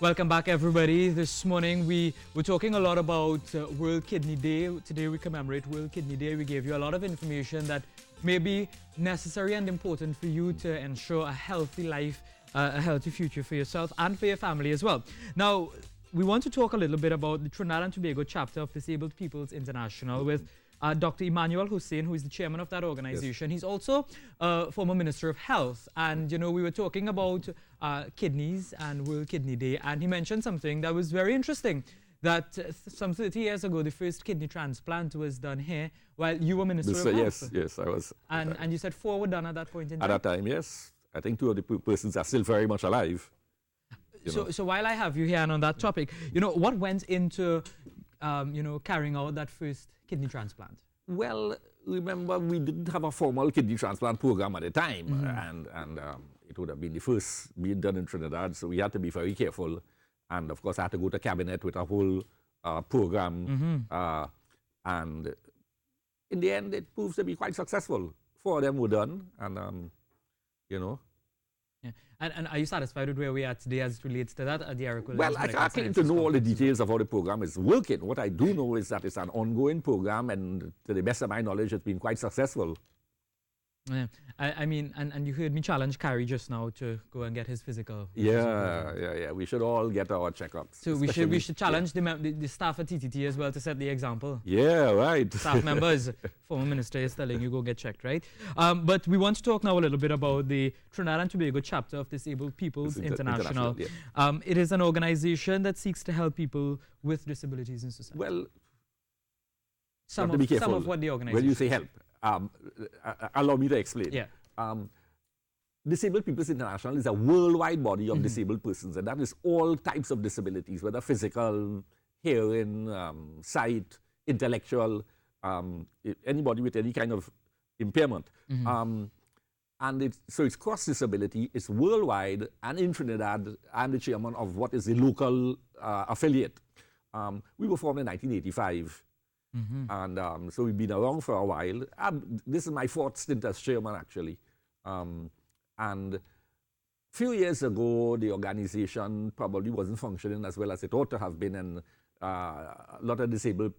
Welcome back, everybody. This morning we were talking a lot about World Kidney Day. Today we commemorate World Kidney Day. We gave you a lot of information that may be necessary and important for you to ensure a healthy life, a healthy future for yourself and for your family as well. Now, we want to talk a little bit about the Trinidad and Tobago chapter of Disabled Peoples International with Dr. Emmanuel Hussein, who is the chairman of that organization. Yes. He's also former Minister of Health. And, you know, we were talking about kidneys and World Kidney Day, and he mentioned something that was very interesting, that some 30 years ago, the first kidney transplant was done here while you were Minister of Health. Yes, I was. And you said 4 were done at that point in time? At that time, yes. I think 2 of the persons are still very much alive. So while I have you here and on that topic, you know, what went into, carrying out that first kidney transplant? Well, remember, we didn't have a formal kidney transplant program at the time, and it would have been the first being done in Trinidad, so we had to be very careful. And of course, I had to go to cabinet with a whole program, and in the end, it proved to be quite successful. 4 of them were done, and Yeah. And are you satisfied with where we are today as it relates to that? Well, I can't claim to know all the details of how the program is working. What I do know is that it's an ongoing program, and to the best of my knowledge, it's been quite successful. Yeah. I mean, and you heard me challenge Carrie just now to go and get his physical. Yeah. We should all get our checkups. So we should challenge the staff at TTT as well to set the example. Yeah, right. Staff members, former minister is telling you go get checked, right? But we want to talk now a little bit about the Trinidad and Tobago chapter of Disabled Peoples International. Yeah. It is an organization that seeks to help people with disabilities in society. Well, some of what the organization. When you say help, allow me to explain. Yeah. Disabled Peoples International is a worldwide body of disabled persons, and that is all types of disabilities, whether physical, hearing, sight, intellectual, anybody with any kind of impairment. And so it's cross-disability, it's worldwide, and in Trinidad, I'm the chairman of what is the local affiliate. We were formed in 1985. And so we've been around for a while. This is my 4th stint as chairman, actually. And a few years ago, the organization probably wasn't functioning as well as it ought to have been, and a lot of disabled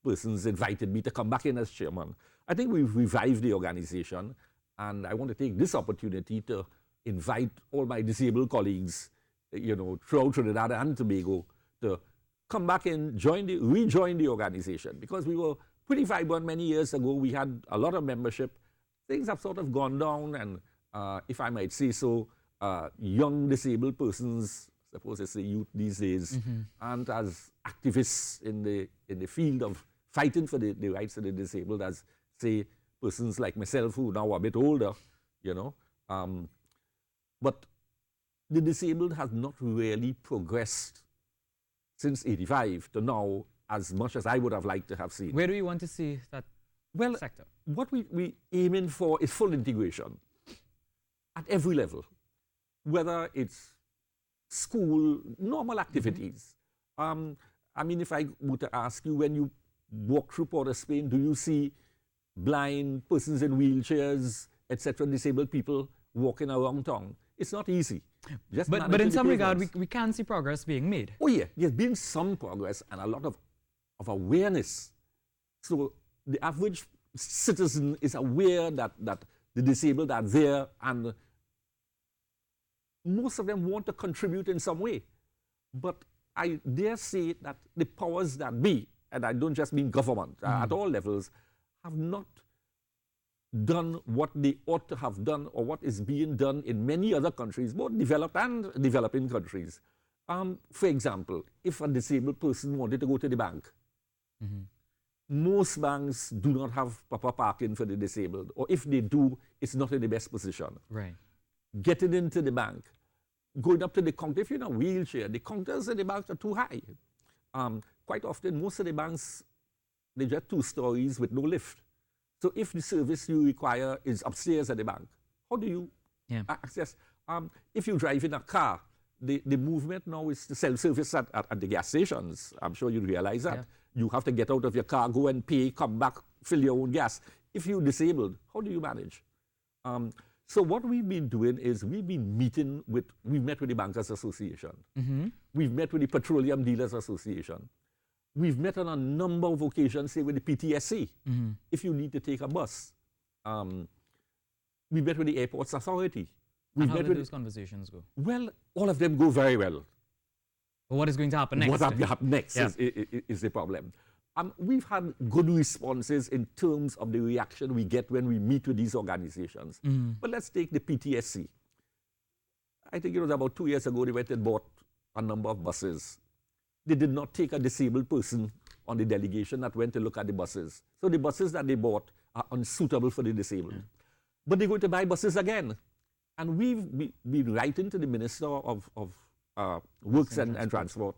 persons invited me to come back in as chairman. I think we've revived the organization, and I want to take this opportunity to invite all my disabled colleagues, throughout Trinidad and Tobago to come back and rejoin the organization, because we were pretty vibrant many years ago. We had a lot of membership. Things have sort of gone down, and if I might say so, young disabled persons, suppose it's the youth these days, aren't as activists in the field of fighting for the rights of the disabled as, say, persons like myself who now are a bit older, But the disabled has not really progressed since 85 to now as much as I would have liked to have seen. Where do you want to see that sector? What we aiming for is full integration at every level, whether it's school, normal activities. I mean, if I were to ask you, when you walk through Port of Spain, do you see blind persons in wheelchairs, etc., disabled people walking around town? It's not easy. But in some regard, we can see progress being made. Oh yeah, there's been some progress and a lot of awareness. So the average citizen is aware that the disabled are there, and most of them want to contribute in some way. But I dare say that the powers that be, and I don't just mean government, at all levels, have not done what they ought to have done, or what is being done in many other countries, both developed and developing countries. For example, if a disabled person wanted to go to the bank, most banks do not have proper parking for the disabled, or if they do, it's not in the best position. Right. Getting into the bank, going up to the counter, if you're in a wheelchair, the counters in the banks are too high. Quite often, most of the banks, they're just 2 stories with no lift. So if the service you require is upstairs at the bank, how do you access? If you drive in a car, the movement now is to self-service at the gas stations. I'm sure you realize that. Yeah. You have to get out of your car, go and pay, come back, fill your own gas. If you're disabled, how do you manage? So what we've been doing is we've met with the Bankers Association. We've met with the Petroleum Dealers Association. We've met on a number of occasions, say, with the PTSC, if you need to take a bus. We met with the Airports Authority. And how did those conversations go? Well, all of them go very well. But what is going to happen next? What will happen next is the problem. We've had good responses in terms of the reaction we get when we meet with these organizations. But let's take the PTSC. I think it was about 2 years ago they went and bought a number of buses. They did not take a disabled person on the delegation that went to look at the buses. So the buses that they bought are unsuitable for the disabled. But they're going to buy buses again. And we've been writing to the Minister of Works and Transport,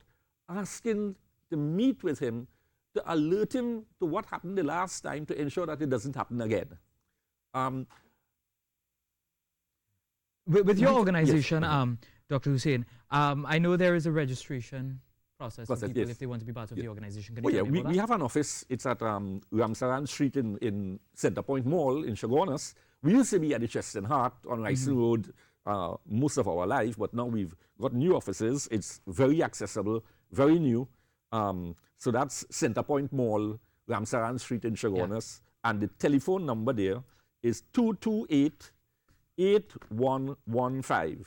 asking to meet with him, to alert him to what happened the last time, to ensure that it doesn't happen again. With your organization, Dr. Hussain, I know there is a registration process for people if they want to be part of the organization. Can you tell me about we have an office. It's at Ramsaran Street in Centrepoint Mall in Chaguanas. We used to be at the Cheston Hart on Ryson Road most of our life, but now we've got new offices. It's very accessible, very new. So that's Centrepoint Mall, Ramsaran Street in Chaguanas. And the telephone number there is 228-8115.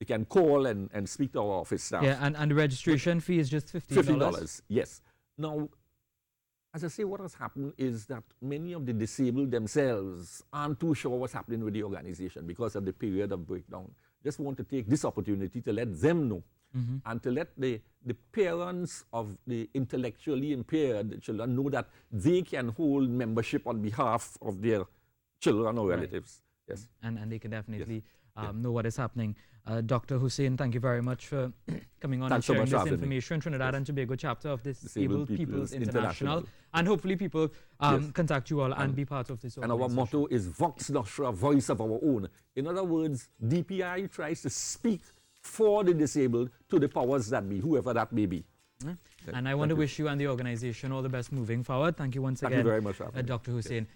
You can call and speak to our office staff. Yeah, and the registration fee is just $15. $15, yes. Now, as I say, what has happened is that many of the disabled themselves aren't too sure what's happening with the organization because of the period of breakdown. Just want to take this opportunity to let them know and to let the parents of the intellectually impaired children know that they can hold membership on behalf of their children or relatives. Yes. And they can definitely know what is happening. Dr. Hussain, thank you very much for coming on and sharing this information. Trinidad and Tobago chapter of Disabled People's International. And hopefully people contact you all and be part of this organization. And our motto is Vox Nostra, voice of our own. In other words, DPI tries to speak for the disabled to the powers that be, whoever that may be. And I want to wish you and the organization all the best moving forward. Thank you once again, very much, Dr. Hussain.